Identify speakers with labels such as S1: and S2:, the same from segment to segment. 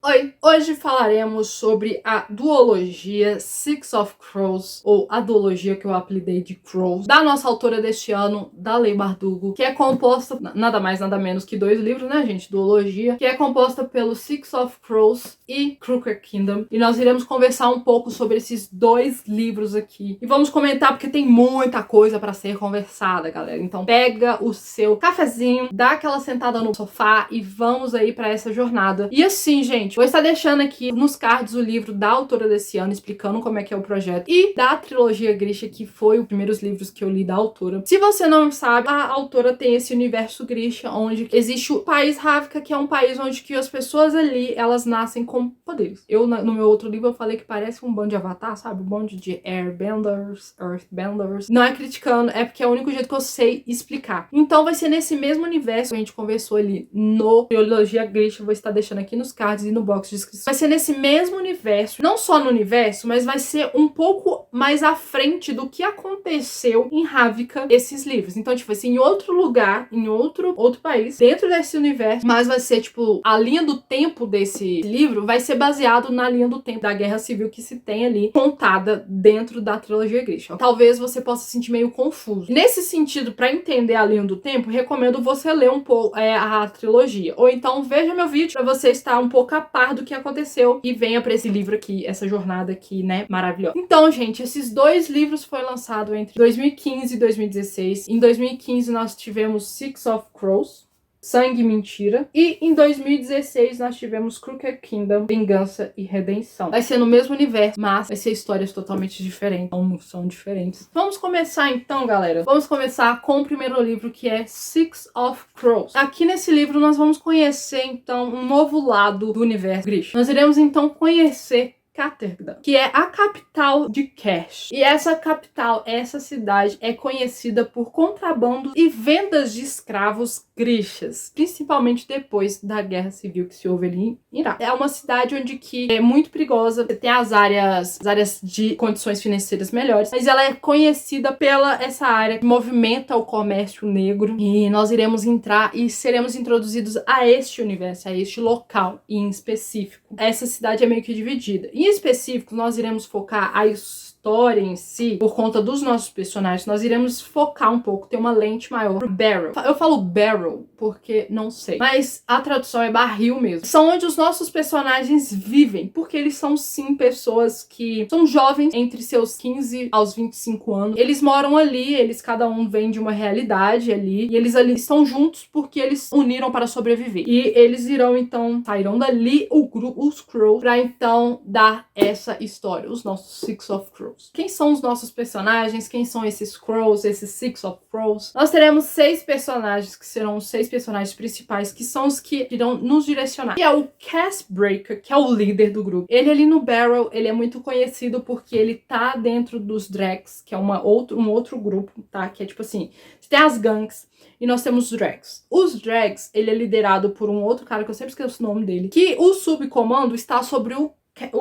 S1: Oi, hoje falaremos sobre a duologia Six of Crows, ou a duologia que eu apelidei de Crows, da nossa autora deste ano, Daley Bardugo, que é composta, nada mais nada menos que 2 livros, né, gente, duologia, que é composta pelo Six of Crows e Crooked Kingdom, e nós iremos conversar um pouco sobre esses 2 livros aqui, e vamos comentar porque tem muita coisa pra ser conversada, galera, então pega o seu cafezinho, dá aquela sentada no sofá e vamos aí pra essa jornada. E assim, gente, vou estar deixando aqui nos cards o livro da autora desse ano, explicando como é que é o projeto, e da trilogia Grisha, que foi os primeiros livros que eu li da autora. Se você não sabe, a autora tem esse universo Grisha, onde existe o país Ravka, que é um país onde que as pessoas ali, elas nascem com poderes. No meu outro livro, eu falei que parece um bando de Avatar, sabe? Um bando de Airbenders, Earthbenders. Não é criticando, é porque é o único jeito que eu sei explicar. Então vai ser nesse mesmo universo que a gente conversou ali no Trilogia Grisha, vou estar deixando aqui nos cards e no box de descrição. Vai ser nesse mesmo universo, não só no universo, mas vai ser um pouco mais à frente do que aconteceu em Ravka, esses livros. Então, tipo assim, em outro lugar, em outro país, dentro desse universo, mas vai ser, tipo, a linha do tempo desse livro vai ser baseado na linha do tempo da Guerra Civil que se tem ali, contada dentro da trilogia Grisha. Talvez você possa se sentir meio confuso. Nesse sentido, para entender a linha do tempo, recomendo você ler um pouco a trilogia. Ou então veja meu vídeo para você estar um pouco a par do que aconteceu e venha para esse livro aqui, essa jornada aqui, né, maravilhosa. Então, gente, esses 2 livros foram lançados entre 2015 e 2016. Em 2015 nós tivemos Six of Crows, Sangue e Mentira. E em 2016 nós tivemos Crooked Kingdom, Vingança e Redenção. Vai ser no mesmo universo, mas vai ser histórias totalmente diferentes. São diferentes. Vamos começar então, galera. Vamos começar com o primeiro livro, que é Six of Crows. Aqui nesse livro nós vamos conhecer então um novo lado do universo Grisha. Nós iremos então conhecer Kattergdan, que é a capital de Kesh. E essa capital, essa cidade, é conhecida por contrabando e vendas de escravos grishas, principalmente depois da guerra civil que se houve ali em Iraque. É uma cidade onde que é muito perigosa, tem as áreas de condições financeiras melhores, mas ela é conhecida pela essa área que movimenta o comércio negro, e nós iremos entrar e seremos introduzidos a este universo, a este local em específico. Essa cidade é meio que dividida. Em específico, nós iremos focar a história em si, por conta dos nossos personagens, nós iremos focar um pouco, ter uma lente maior pro Barrow. Eu falo Barrow porque não sei, mas a tradução é barril mesmo. São onde os nossos personagens vivem, porque eles são sim pessoas que são jovens, entre seus 15 aos 25 anos. Eles moram ali, cada um vem de uma realidade ali, e eles ali estão juntos porque eles uniram para sobreviver. E eles irão então, sairão dali os Crows, pra então dar essa história, os nossos Six of Crows. Quem são os nossos personagens? Quem são esses Crows, esses Six of Crows? Nós teremos 6 personagens, que serão os 6 personagens principais, que são os que irão nos direcionar. E é o Castbreaker, que é o líder do grupo. Ele ali no Barrow, ele é muito conhecido porque ele tá dentro dos Dregs, que é um outro grupo, tá? Que é tipo assim, tem as gangues e nós temos os Dregs. Os Dregs, ele é liderado por um outro cara, que eu sempre esqueço o nome dele, que o subcomando está sobre o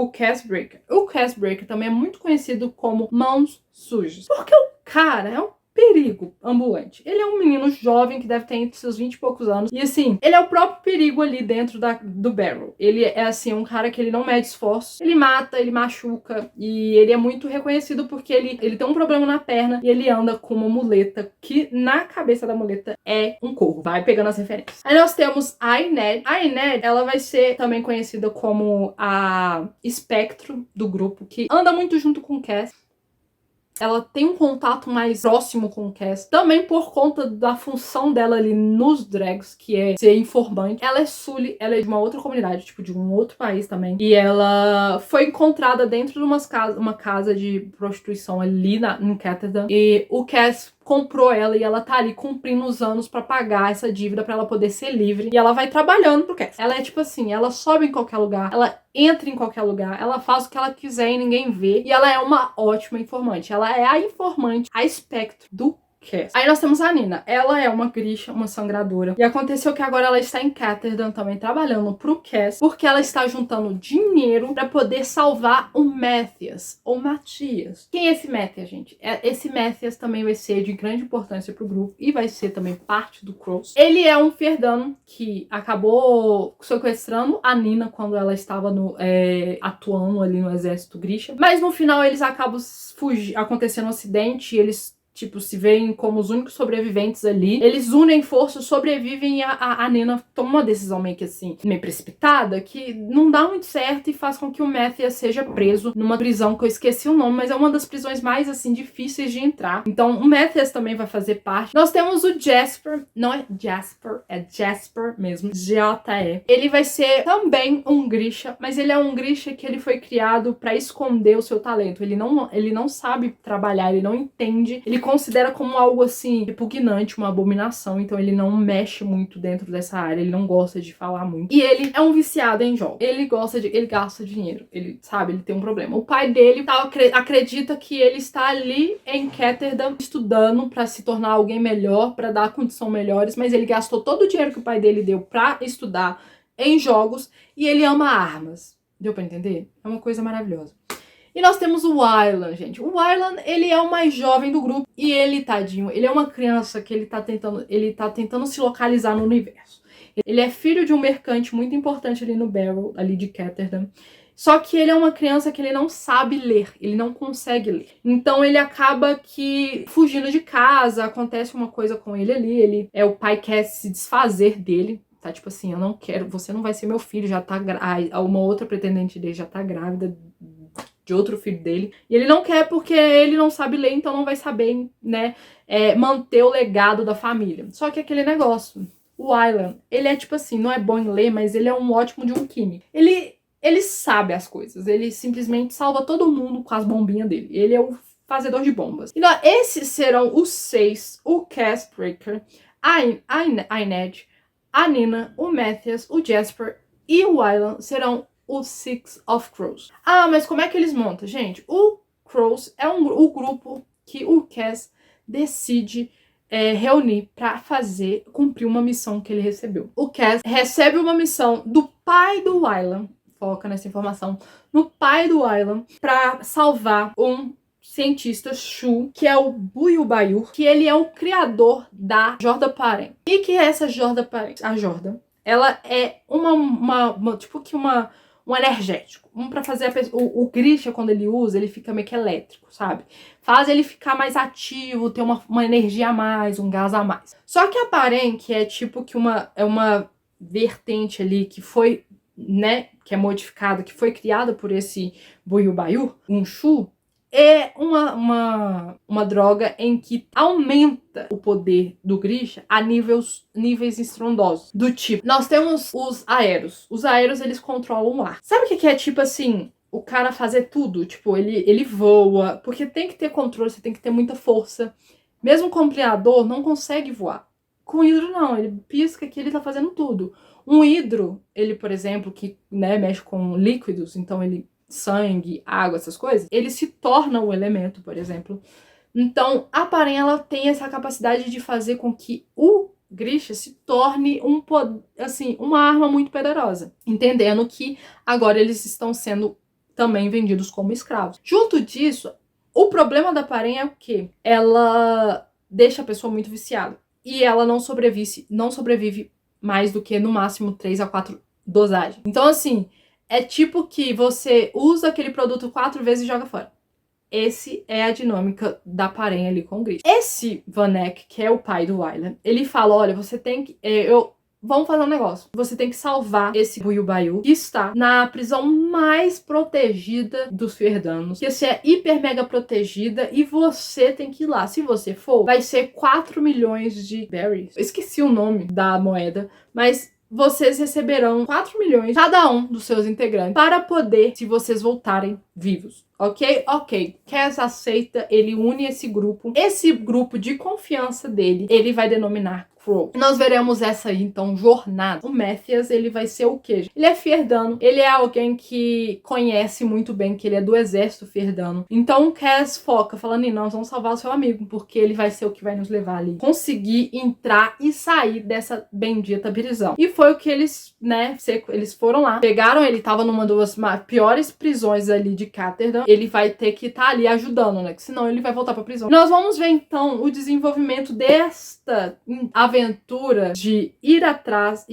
S1: Castbreaker. O Castbreaker também é muito conhecido como Mãos Sujas, porque o cara é um perigo ambulante. Ele é um menino jovem que deve ter entre seus 20 e poucos anos. E assim, ele é o próprio perigo ali dentro do Barrow. Ele é assim, um cara que ele não mede esforço. Ele mata, ele machuca. E ele é muito reconhecido porque ele tem um problema na perna e ele anda com uma muleta, que na cabeça da muleta é um corvo. Vai pegando as referências. Aí nós temos a Ined. A Ined, ela vai ser também conhecida como a espectro do grupo, que anda muito junto com o Cass. Ela tem um contato mais próximo com o Cass, também por conta da função dela ali nos Dregs, que é ser informante. Ela é Sully, ela é de uma outra comunidade, tipo, de um outro país também. E ela foi encontrada dentro de uma casa de prostituição ali em Kattergdan. E o Cass comprou ela e ela tá ali cumprindo os anos pra pagar essa dívida pra ela poder ser livre. E ela vai trabalhando pro Cass. Ela é tipo assim, ela sobe em qualquer lugar, ela entra em qualquer lugar, ela faz o que ela quiser e ninguém vê. E ela é uma ótima informante. Ela é a informante, a espectro do Cass. Aí nós temos a Nina. Ela é uma Grisha, uma sangradora. E aconteceu que agora ela está em Ketterdam também trabalhando pro Cass, porque ela está juntando dinheiro pra poder salvar o Matthias, ou Matias. Quem é esse Matthias, gente? Esse Matthias também vai ser de grande importância pro grupo e vai ser também parte do Crows. Ele é um Fërdano que acabou sequestrando a Nina quando ela estava atuando ali no exército Grisha. Mas no final eles acabam acontecendo um acidente e eles tipo, se veem como os únicos sobreviventes ali. Eles unem forças, sobrevivem e a Nina toma uma decisão meio que assim, meio precipitada, que não dá muito certo e faz com que o Matthias seja preso numa prisão que eu esqueci o nome, mas é uma das prisões mais, assim, difíceis de entrar. Então, o Matthias também vai fazer parte. Nós temos o Jasper, não é Jasper, é Jasper mesmo, J-E. Ele vai ser também um Grisha, mas ele é um Grisha que ele foi criado pra esconder o seu talento. Ele não sabe trabalhar, ele não entende, ele considera como algo assim repugnante, uma abominação, então ele não mexe muito dentro dessa área, ele não gosta de falar muito. E ele é um viciado em jogos. Ele gasta dinheiro, ele sabe, ele tem um problema. O pai dele acredita que ele está ali em Ketterdam estudando pra se tornar alguém melhor, pra dar condições melhores, mas ele gastou todo o dinheiro que o pai dele deu pra estudar em jogos e ele ama armas. Deu pra entender? É uma coisa maravilhosa. E nós temos o Wylan, gente. O Wylan, ele é o mais jovem do grupo. E ele, tadinho, ele é uma criança que ele tá tentando se localizar no universo. Ele é filho de um mercante muito importante ali no Barrow, ali de Ketterdam. Só que ele é uma criança que ele não sabe ler, ele não consegue ler. Então ele acaba que fugindo de casa, acontece uma coisa com ele ali, o pai quer se desfazer dele. Tá tipo assim, eu não quero, você não vai ser meu filho, já tá uma outra pretendente dele já tá grávida de outro filho dele. E ele não quer porque ele não sabe ler, então não vai saber, né, manter o legado da família. Só que aquele negócio, o Wylan, ele é tipo assim, não é bom em ler, mas ele é um ótimo de um químico. Ele sabe as coisas, ele simplesmente salva todo mundo com as bombinhas dele. Ele é o fazedor de bombas. Então, esses serão os 6, o Castbreaker, a Ned, a Nina, o Matthias, o Jasper e o Wylan serão o Six of Crows. Ah, mas como é que eles montam? Gente, o Crows é o grupo que o Cass decide reunir para cumprir uma missão que ele recebeu. O Cass recebe uma missão do pai do Wylan, foca nessa informação, no pai do Wylan, para salvar um cientista Shu, que é o Buyubayur, que ele é o criador da Jordan Paren. E que é essa Jordan Paren? A Jordan, ela é um energético. Pra fazer o Grisha, quando ele usa, ele fica meio que elétrico, sabe? Faz ele ficar mais ativo, ter uma energia a mais, um gás a mais. Só que a Paren, que é tipo que uma vertente ali que foi, né, que é modificada, que foi criada por esse Buyubayur, um Shu, é uma droga em que aumenta o poder do Grisha a níveis estrondosos. Do tipo, nós temos os aeros. Os aeros, eles controlam o ar. Sabe o que é tipo assim, o cara fazer tudo? Tipo, ele voa, porque tem que ter controle, você tem que ter muita força. Mesmo com o ampliador, não consegue voar. Com o hidro, não. Ele pisca que ele tá fazendo tudo. Um hidro, ele, por exemplo, que, né, mexe com líquidos, então sangue, água, essas coisas, ele se torna um elemento, por exemplo. Então, a Paren, ela tem essa capacidade de fazer com que o Grisha se torne uma arma muito poderosa, entendendo que agora eles estão sendo também vendidos como escravos. Junto disso, o problema da Paren é o quê? Ela deixa a pessoa muito viciada e ela não sobrevive mais do que no máximo 3 a 4 dosagens. Então, assim, é tipo que você usa aquele produto 4 vezes e joga fora. Esse é a dinâmica da Paren ali com o Grisha. Esse Vanek, que é o pai do Wylan, ele fala, olha, você tem que... vamos fazer um negócio. Você tem que salvar esse Buyubayur, que está na prisão mais protegida dos Fërdanos, que é hiper mega protegida, e você tem que ir lá. Se você for, vai ser 4 milhões de berries. Eu esqueci o nome da moeda, mas vocês receberão 4 milhões cada um dos seus integrantes para poder, se vocês voltarem vivos. Ok? Ok. Cass aceita, ele une esse grupo de confiança dele, ele vai denominar Crow. Nós veremos essa aí, então, jornada. O Matthias, ele vai ser o quê? Ele é Ferdano, ele é alguém que conhece muito bem, que ele é do exército Ferdano. Então o Cass foca, falando em nós vamos salvar o seu amigo, porque ele vai ser o que vai nos levar ali. Conseguir entrar e sair dessa bendita prisão. E foi o que eles, né, eles foram lá, pegaram, ele tava numa das piores prisões ali de Catterdan, ele vai ter que estar ali ajudando, né, que senão ele vai voltar pra prisão. Nós vamos ver, então, o desenvolvimento desta aventura de ir atrás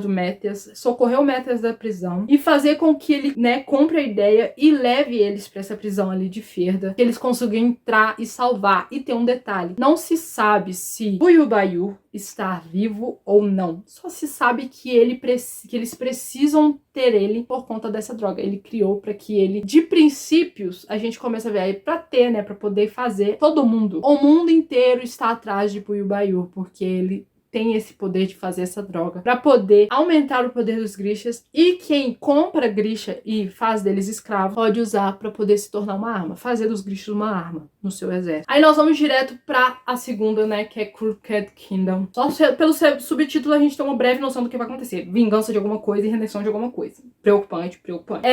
S1: do Matthias, socorrer o Matthias da prisão e fazer com que ele, né, compre a ideia e leve eles pra essa prisão ali de Ferda, que eles consigam entrar e salvar. E tem um detalhe, não se sabe se Buiu Baiu está vivo ou não. Só se sabe que eles precisam ter ele por conta dessa droga. Ele criou para que ele, de princípios, a gente começa a ver aí pra ter, né, pra poder fazer todo mundo. O mundo inteiro está atrás de Buiu Baiu, porque ele tem esse poder de fazer essa droga para poder aumentar o poder dos Grishas, e quem compra Grisha e faz deles escravos pode usar para poder se tornar uma arma, fazer dos Grishas uma arma no seu exército. Aí nós vamos direto para a segunda, né, que é Crooked Kingdom. Só pelo subtítulo a gente tem uma breve noção do que vai acontecer. Vingança de alguma coisa e redenção de alguma coisa. Preocupante, preocupante.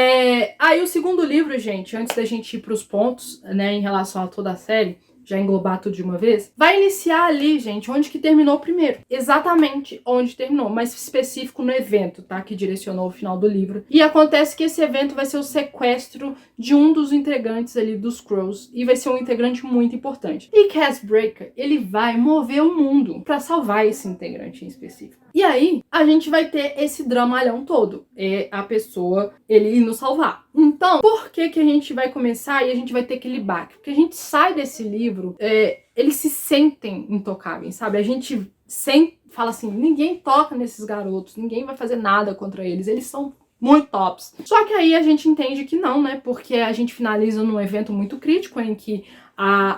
S1: Aí o segundo livro, gente, antes da gente ir pros pontos, né, em relação a toda a série, já englobar tudo de uma vez, vai iniciar ali, gente, onde que terminou primeiro. Exatamente onde terminou, mais específico no evento, tá? Que direcionou o final do livro. E acontece que esse evento vai ser o sequestro de um dos integrantes ali dos Crows, e vai ser um integrante muito importante. E Cass Breaker, ele vai mover o mundo pra salvar esse integrante em específico. E aí, a gente vai ter esse dramalhão todo. É a pessoa, ele indo salvar. Então, por que que a gente vai começar e a gente vai ter aquele baque? Porque a gente sai desse livro, eles se sentem intocáveis, sabe? A gente fala assim, ninguém toca nesses garotos, ninguém vai fazer nada contra eles, eles são muito tops. Só que aí a gente entende que não, né? Porque a gente finaliza num evento muito crítico em que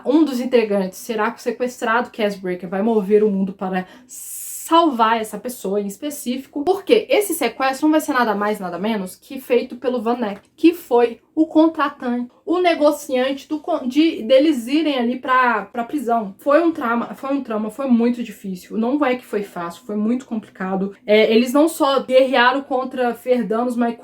S1: um dos integrantes será sequestrado, Cass Breaker vai mover o mundo para salvar essa pessoa em específico, porque esse sequestro não vai ser nada mais, nada menos que feito pelo Van Eck, que foi o contratante, o negociante deles irem ali pra prisão. Foi um trama, foi muito difícil. Não é que foi fácil, foi muito complicado. Eles não só guerrearam contra Ferdanos, mas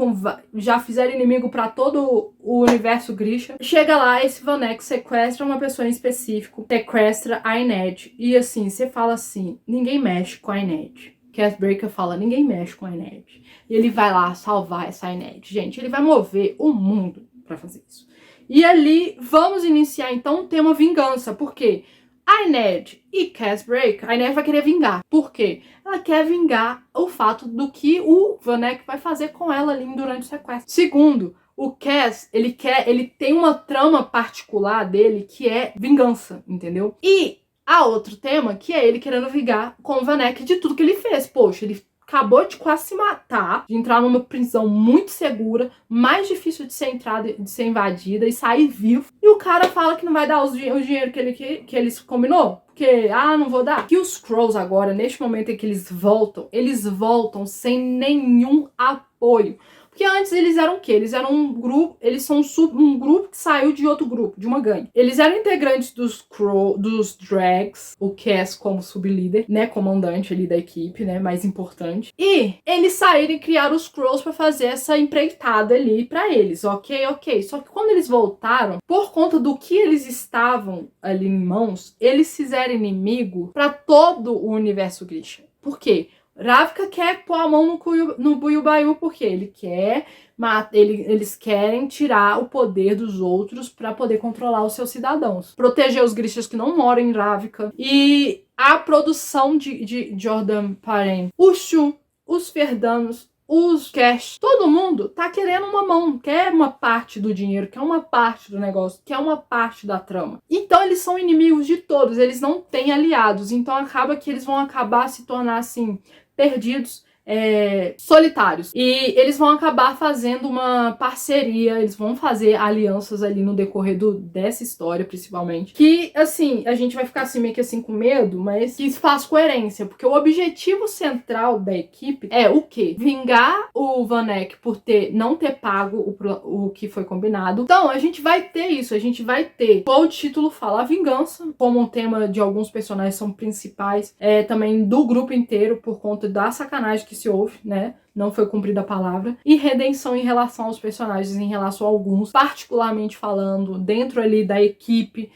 S1: já fizeram inimigo pra todo o universo Grisha. Chega lá, esse Van Eck sequestra uma pessoa em específico, sequestra a Ened. E assim, você fala assim, ninguém mexe com a Ened. Cass Breaker fala, ninguém mexe com a Ened. E ele vai lá salvar essa Ened. Gente, ele vai mover o mundo pra fazer isso. E ali, vamos iniciar então o tema vingança. Por quê? A Ened e Cass Breaker, a Ened vai querer vingar. Por quê? Ela quer vingar o fato do que o Van Eck vai fazer com ela ali durante o sequestro. Segundo, o Cass, ele tem uma trama particular dele que é vingança, entendeu? E há outro tema que é ele querendo vingar com o Van Eck de tudo que ele fez. Poxa, ele acabou de quase se matar, de entrar numa prisão muito segura, mais difícil de ser entrada, de ser invadida e sair vivo. E o cara fala que não vai dar o dinheiro que eles combinou. Porque, não vou dar. Que os Crows agora, neste momento em que eles voltam sem nenhum apoio. Porque antes eles eram o quê? Eles eram um grupo, eles são um grupo que saiu de outro grupo, de uma gangue. Eles eram integrantes dos Drags, o Cass como sublíder, né, comandante ali da equipe, né, mais importante. E eles saíram e criaram os Crows pra fazer essa empreitada ali pra eles, ok. Só que quando eles voltaram, por conta do que eles estavam ali em mãos, eles fizeram inimigo pra todo o universo Grisha. Por quê? Ravka quer pôr a mão no Buiu Baiu porque eles querem tirar o poder dos outros para poder controlar os seus cidadãos. Proteger os Grishas que não moram em Ravka. E a produção de Jordan Parent, o Shu, os Ferdanos, os Cash, todo mundo tá querendo uma mão, quer uma parte do dinheiro, quer uma parte do negócio, quer uma parte da trama. Então eles são inimigos de todos, eles não têm aliados. Então acaba que eles vão acabar se tornar assim, perdidos solitários. E eles vão acabar fazendo uma parceria, eles vão fazer alianças ali no decorrer dessa história, principalmente. Que, assim, a gente vai ficar assim meio que assim com medo, mas que faz coerência, porque o objetivo central da equipe é o quê? Vingar o Van Eck por não ter pago o que foi combinado. Então, a gente vai ter isso, a gente vai ter, como o título fala, a vingança, como um tema de alguns personagens são principais, também do grupo inteiro, por conta da sacanagem que se houve, né? Não foi cumprida a palavra. E redenção em relação aos personagens, em relação a alguns, particularmente falando, dentro ali da equipe,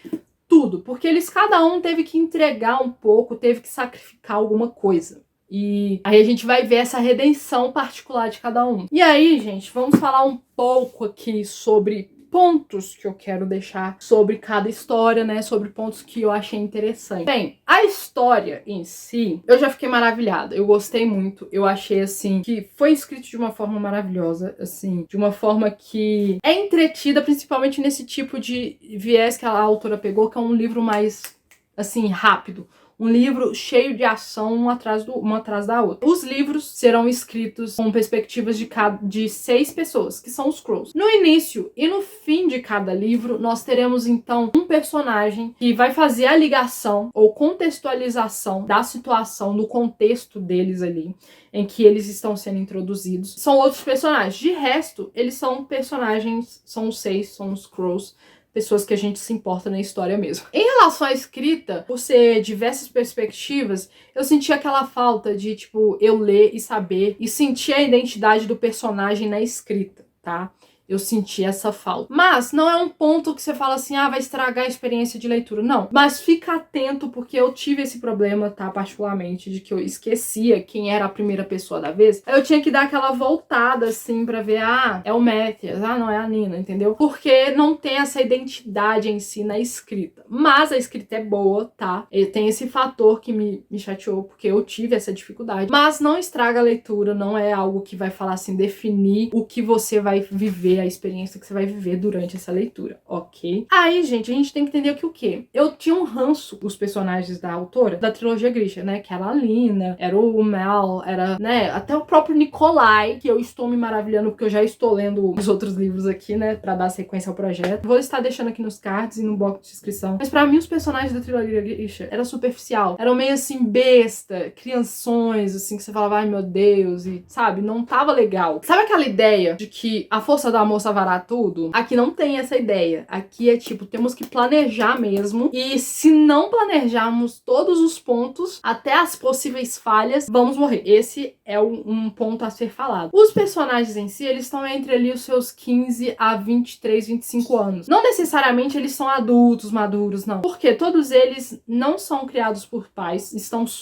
S1: tudo. Porque cada um teve que entregar um pouco, teve que sacrificar alguma coisa. E aí a gente vai ver essa redenção particular de cada um. E aí, gente, vamos falar um pouco aqui sobre pontos que eu quero deixar sobre cada história, né? Sobre pontos que eu achei interessante. Bem, a história em si, eu já fiquei maravilhada. Eu gostei muito. Eu achei, assim, que foi escrito de uma forma maravilhosa, assim, de uma forma que é entretida, principalmente nesse tipo de viés que a autora pegou, que é um livro mais, assim, rápido. Um livro cheio de ação, uma atrás da outra. Os livros serão escritos com perspectivas de 6 pessoas, que são os Crows. No início e no fim de cada livro, nós teremos então um personagem que vai fazer a ligação ou contextualização da situação, do contexto deles ali, em que eles estão sendo introduzidos. São outros personagens. De resto, eles são personagens, são os 6, são os Crows, pessoas que a gente se importa na história mesmo. Em relação à escrita, por ser diversas perspectivas, eu senti aquela falta de, tipo, eu ler e saber e sentir a identidade do personagem na escrita, tá? Eu senti essa falta. Mas não é um ponto que você fala assim, vai estragar a experiência de leitura. Não. Mas fica atento, porque eu tive esse problema, tá? Particularmente, de que eu esquecia quem era a primeira pessoa da vez. Eu tinha que dar aquela voltada, assim, pra ver, é o Mathias, não é a Nina, entendeu? Porque não tem essa identidade em si na escrita. Mas a escrita é boa, tá? E tem esse fator que me chateou, porque eu tive essa dificuldade. Mas não estraga a leitura, não é algo que vai falar assim, definir o que você vai viver, a experiência que você vai viver durante essa leitura, ok? Aí, gente, a gente tem que entender que o quê? Eu tinha um ranço dos personagens da autora, da trilogia Grisha, né? Que era a Lina, era o Mal, era, né? Até o próprio Nikolai, que eu estou me maravilhando, porque eu já estou lendo os outros livros aqui, né? Pra dar sequência ao projeto. Vou estar deixando aqui nos cards e no box de descrição. Mas pra mim, os personagens da trilogia Grisha era superficial. Eram meio assim, besta, crianções, assim, que você falava, ai meu Deus, e sabe? Não tava legal. Sabe aquela ideia de que a força da moça varar tudo? Aqui não tem essa ideia. Aqui é tipo, temos que planejar mesmo. E se não planejarmos todos os pontos, até as possíveis falhas, vamos morrer. Esse é um ponto a ser falado. Os personagens em si, eles estão entre ali os seus 15 a 23, 25 anos. Não necessariamente eles são adultos, maduros, não. Porque todos eles não são criados por pais.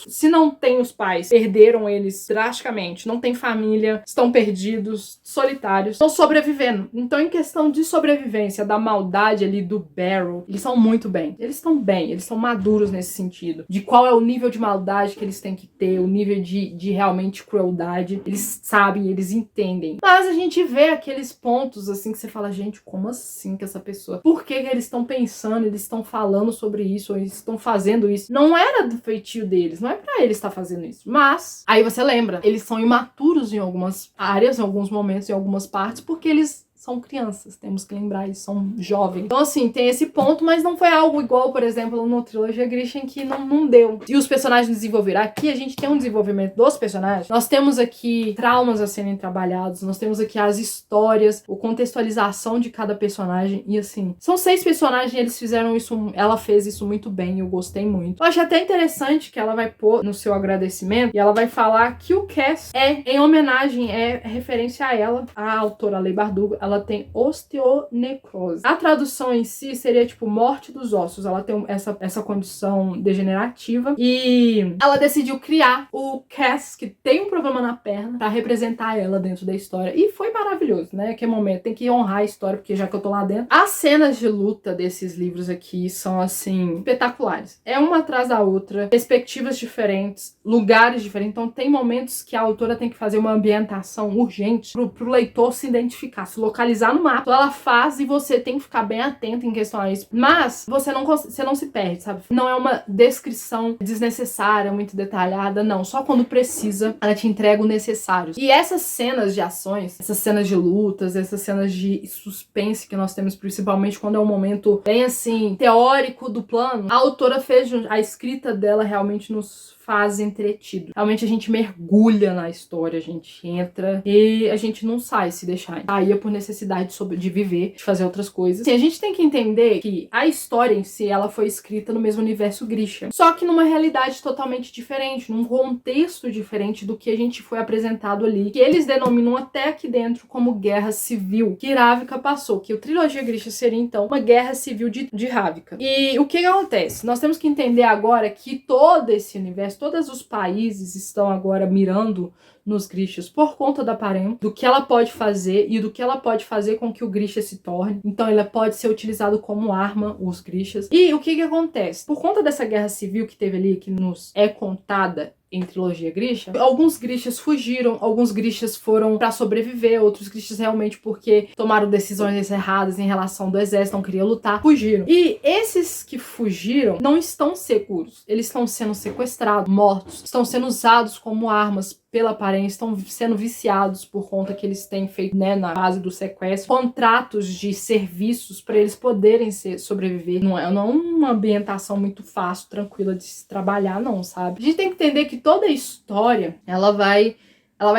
S1: Se não tem os pais, perderam eles drasticamente. Não tem família, estão perdidos, solitários, estão sobrevivendo. Então, em questão de sobrevivência, da maldade ali do Barrow, eles são muito bem. Eles estão maduros nesse sentido. De qual é o nível de maldade que eles têm que ter, o nível de realmente crueldade. Eles sabem, eles entendem. Mas a gente vê aqueles pontos assim que você fala, gente, como assim que essa pessoa... Por que eles estão pensando, eles estão falando sobre isso, ou eles estão fazendo isso? Não era do feitio deles, não é pra eles estar fazendo isso. Mas, aí você lembra, eles são imaturos em algumas áreas, em alguns momentos, em algumas partes, porque eles são crianças, temos que lembrar, eles são jovens. Então, assim, tem esse ponto, mas não foi algo igual, por exemplo, no trilogia Grisha, que não deu. E os personagens desenvolveram. Aqui a gente tem um desenvolvimento dos personagens. Nós temos aqui traumas a serem trabalhados, nós temos aqui as histórias, a contextualização de cada personagem. E assim, são 6 personagens, eles fizeram isso, ela fez isso muito bem, eu gostei muito. Eu achei até interessante que ela vai pôr no seu agradecimento, e ela vai falar que o Cass em homenagem, é referência a ela, a autora Leigh Bardugo. Ela tem osteonecrose. A tradução em si seria tipo morte dos ossos. Ela tem essa condição degenerativa e ela decidiu criar o Cass, que tem um problema na perna, pra representar ela dentro da história. E foi maravilhoso, né? Que momento, tem que honrar a história, porque já que eu tô lá dentro. As cenas de luta desses livros aqui são, assim, espetaculares. É uma atrás da outra, perspectivas diferentes, lugares diferentes. Então tem momentos que a autora tem que fazer uma ambientação urgente pro leitor se identificar, se localizar localizar no mapa. Então ela faz e você tem que ficar bem atento em questão a isso. Mas você não se perde, sabe? Não é uma descrição desnecessária, muito detalhada, não. Só quando precisa, ela te entrega o necessário. E essas cenas de ações, essas cenas de lutas, essas cenas de suspense que nós temos, principalmente quando é um momento bem assim, teórico do plano, a autora fez, a escrita dela realmente nos faz entretido. Realmente a gente mergulha na história, a gente entra e a gente não sai se deixar. Saía por necessidade de viver, de fazer outras coisas. Assim, a gente tem que entender que a história em si, ela foi escrita no mesmo universo Grisha. Só que numa realidade totalmente diferente, num contexto diferente do que a gente foi apresentado ali, que eles denominam até aqui dentro como guerra civil, que Ravika passou, que o trilogia Grisha seria então uma guerra civil de Ravika. E o que acontece? Nós temos que entender agora que todo esse universo, todos os países estão agora mirando nos Grishas por conta da Parem, do que ela pode fazer e do que ela pode fazer com que o Grisha se torne. Então ela pode ser utilizado como arma, os Grishas. E o que acontece? Por conta dessa guerra civil que teve ali, que nos é contada em trilogia Grisha, alguns Grishas fugiram, alguns Grishas foram pra sobreviver, outros Grishas realmente porque tomaram decisões erradas em relação do exército, não queriam lutar, fugiram. E esses que fugiram não estão seguros, eles estão sendo sequestrados, mortos, estão sendo usados como armas pela Parem, estão sendo viciados por conta que eles têm feito, né, na fase do sequestro, contratos de serviços para eles poderem sobreviver. Não é uma ambientação muito fácil, tranquila de se trabalhar, não, sabe? A gente tem que entender que toda a história, ela vai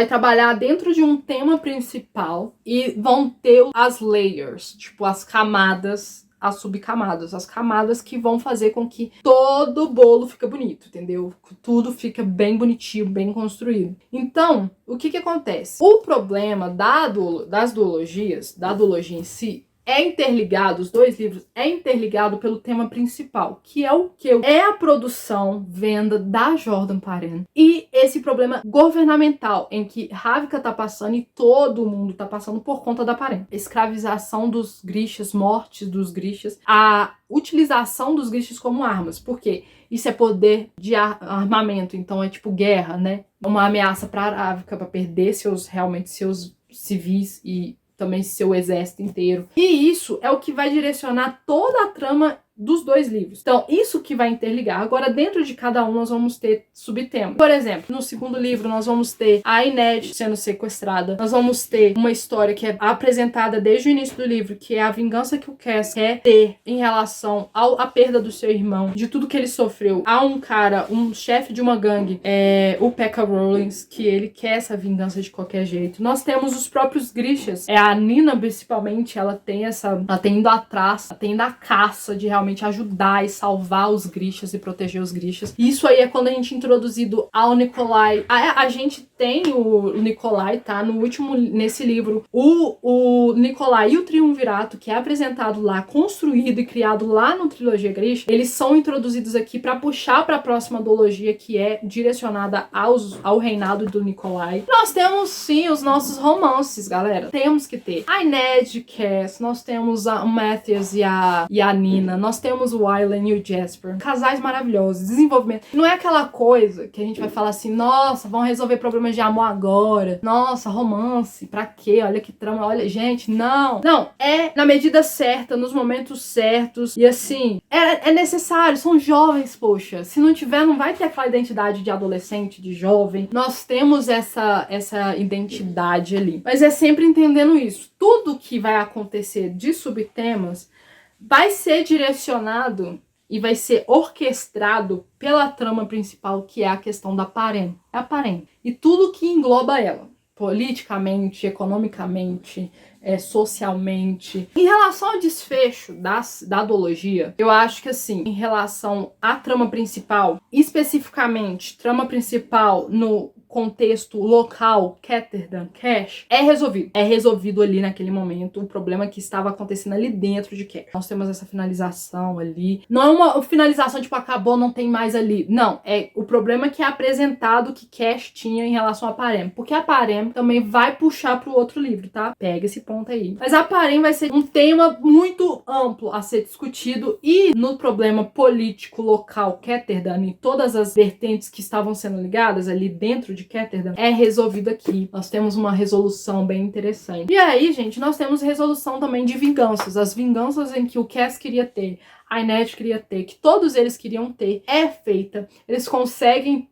S1: trabalhar dentro de um tema principal e vão ter as layers, tipo as camadas, as subcamadas, as camadas que vão fazer com que todo o bolo fica bonito, entendeu? Tudo fica bem bonitinho, bem construído. Então, o que acontece? O problema das duologias, da duologia em si, é interligado, os dois livros é interligado pelo tema principal, que é o que? É a produção, venda da Jordan Parem e esse problema governamental em que Ravika tá passando e todo mundo tá passando por conta da Parem. Escravização dos Grishas, mortes dos Grishas, a utilização dos Grishas como armas, porque isso é poder de armamento, então é tipo guerra, né? Uma ameaça para Ravika, para perder realmente seus civis e também seu exército inteiro. E isso é o que vai direcionar toda a trama dos dois livros. Então, isso que vai interligar. Agora, dentro de cada um, nós vamos ter subtemas. Por exemplo, no segundo livro, nós vamos ter a Inej sendo sequestrada. Nós vamos ter uma história que é apresentada desde o início do livro, que é a vingança que o Cass quer ter em relação à perda do seu irmão, de tudo que ele sofreu. Há um cara, um chefe de uma gangue, o Pekka Rollins, que ele quer essa vingança de qualquer jeito. Nós temos os próprios Grishas. A Nina, principalmente, ela tem indo atrás, ela tem indo à caça de realmente ajudar e salvar os Grishas e proteger os Grishas. Isso aí é quando a gente é introduzido ao Nikolai. A gente tem o Nikolai, tá? Nesse livro, o Nikolai e o Triunvirato, que é apresentado lá, construído e criado lá no Trilogia Grisha, eles são introduzidos aqui para puxar para a próxima duologia, que é direcionada ao reinado do Nikolai. Nós temos, sim, os nossos romances, galera. Temos que ter a Inej e Cass, nós temos o Matthias e a Nina, nós temos o Wylan e o Jasper. Casais maravilhosos, desenvolvimento. Não é aquela coisa que a gente vai falar assim, nossa, vão resolver problemas de amor agora. Nossa, romance, pra quê? Olha que trama, olha, gente, não. Não, é na medida certa, nos momentos certos. E assim, é necessário, são jovens, poxa. Se não tiver, não vai ter aquela identidade de adolescente, de jovem. Nós temos essa identidade ali. Mas é sempre entendendo isso. Tudo que vai acontecer de subtemas vai ser direcionado e vai ser orquestrado pela trama principal, que é a questão da Parem. É a Parem. E tudo que engloba ela. Politicamente, economicamente, socialmente. Em relação ao desfecho da duologia, eu acho que assim, em relação à trama principal, especificamente, trama principal no contexto local, Ketterdam, Cash, é resolvido. É resolvido ali naquele momento o problema que estava acontecendo ali dentro de Cash. Nós temos essa finalização ali. Não é uma finalização tipo, acabou, não tem mais ali. Não, é o problema que é apresentado que Cash tinha em relação a Parem. Porque a Parem também vai puxar pro outro livro, tá? Pega esse ponto aí. Mas a Parem vai ser um tema muito amplo a ser discutido e no problema político local, Ketterdam, e todas as vertentes que estavam sendo ligadas ali dentro de de Ketterdam é resolvido aqui. Nós temos uma resolução bem interessante. E aí, gente, nós temos resolução também de vinganças. As vinganças em que o Cass queria ter, a Inet queria ter, que todos eles queriam ter, é feita. Eles conseguem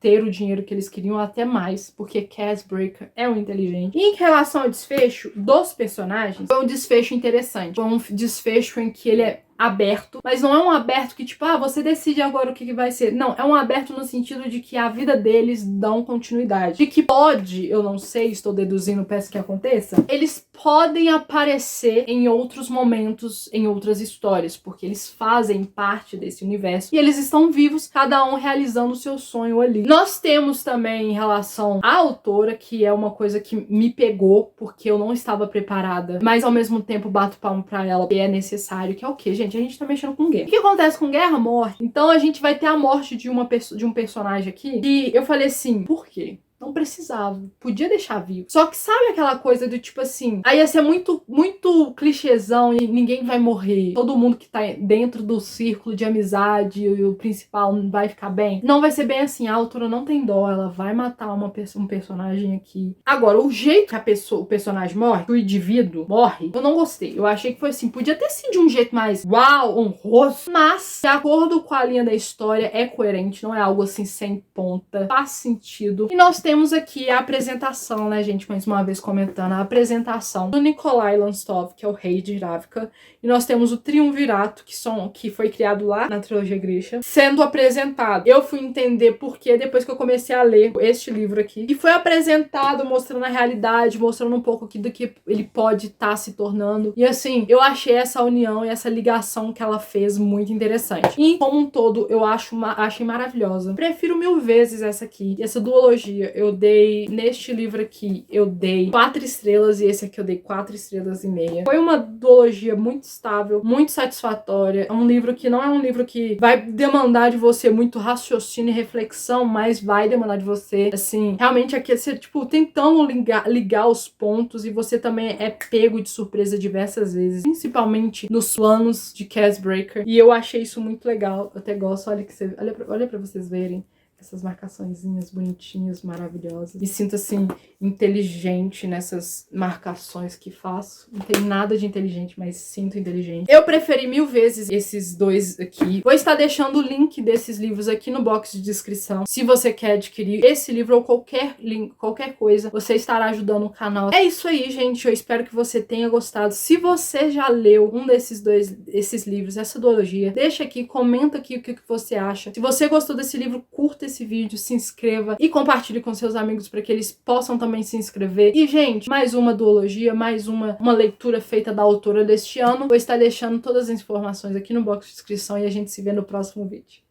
S1: ter o dinheiro que eles queriam, até mais, porque Cass Breaker é um inteligente. E em relação ao desfecho dos personagens, foi um desfecho interessante. Foi um desfecho em que ele é aberto, mas não é um aberto que tipo, você decide agora o que vai ser. Não, é um aberto no sentido de que a vida deles dão continuidade. De que pode, eu não sei, estou deduzindo, peço que aconteça, eles podem aparecer em outros momentos, em outras histórias, porque eles fazem parte desse universo e eles estão vivos, cada um realizando o seu sonho ali. Nós temos também em relação à autora, que é uma coisa que me pegou, porque eu não estava preparada, mas ao mesmo tempo bato palmo pra ela, que é necessário, que é o quê, gente? A gente tá mexendo com guerra. O que acontece com guerra? Morte. Então a gente vai ter a morte de um personagem aqui, e eu falei assim, por quê? Não precisava. Podia deixar vivo. Só que sabe aquela coisa do tipo assim, aí ia ser muito, muito clichêzão e ninguém vai morrer. Todo mundo que tá dentro do círculo de amizade e o principal vai ficar bem. Não vai ser bem assim. A autora não tem dó. Ela vai matar um personagem aqui. Agora, o jeito que o personagem morre, que o indivíduo morre, eu não gostei. Eu achei que foi assim, podia ter sido de um jeito mais uau, honroso. Mas, de acordo com a linha da história, é coerente. Não é algo assim sem ponta. Faz sentido. E nós temos aqui a apresentação, né, gente? Mais uma vez comentando, a apresentação do Nikolai Lanstov, que é o rei de Ravka. E nós temos o Triunvirato, que foi criado lá na trilogia Grisha, sendo apresentado. Eu fui entender por que depois que eu comecei a ler este livro aqui. E foi apresentado, mostrando a realidade, mostrando um pouco aqui do que ele pode estar se tornando. E assim, eu achei essa união e essa ligação que ela fez muito interessante. E, como um todo, eu achei maravilhosa. Prefiro 1000 vezes essa aqui. E essa duologia, eu dei, neste livro aqui, eu dei 4 estrelas e esse aqui eu dei 4 estrelas e meia. Foi uma duologia muito estável, muito satisfatória. É um livro que não é um livro que vai demandar de você muito raciocínio e reflexão, mas vai demandar de você, assim, realmente aqui você, tipo, tentando ligar os pontos e você também é pego de surpresa diversas vezes, principalmente nos planos de Cass Breaker. E eu achei isso muito legal. Eu até gosto, olha pra vocês verem. Essas marcaçõezinhas bonitinhas, maravilhosas. Me sinto, assim, inteligente nessas marcações que faço. Não tem nada de inteligente, mas sinto inteligente. Eu preferi 1000 vezes esses dois aqui. Vou estar deixando o link desses livros aqui no box de descrição. Se você quer adquirir esse livro ou qualquer coisa, você estará ajudando o canal. É isso aí, gente. Eu espero que você tenha gostado. Se você já leu um esses livros, essa duologia, deixa aqui, comenta aqui o que você acha. Se você gostou desse livro, curta esse vídeo, se inscreva e compartilhe com seus amigos para que eles possam também se inscrever. E, gente, mais uma duologia, mais uma leitura feita da autora deste ano. Vou estar deixando todas as informações aqui no box de descrição e a gente se vê no próximo vídeo.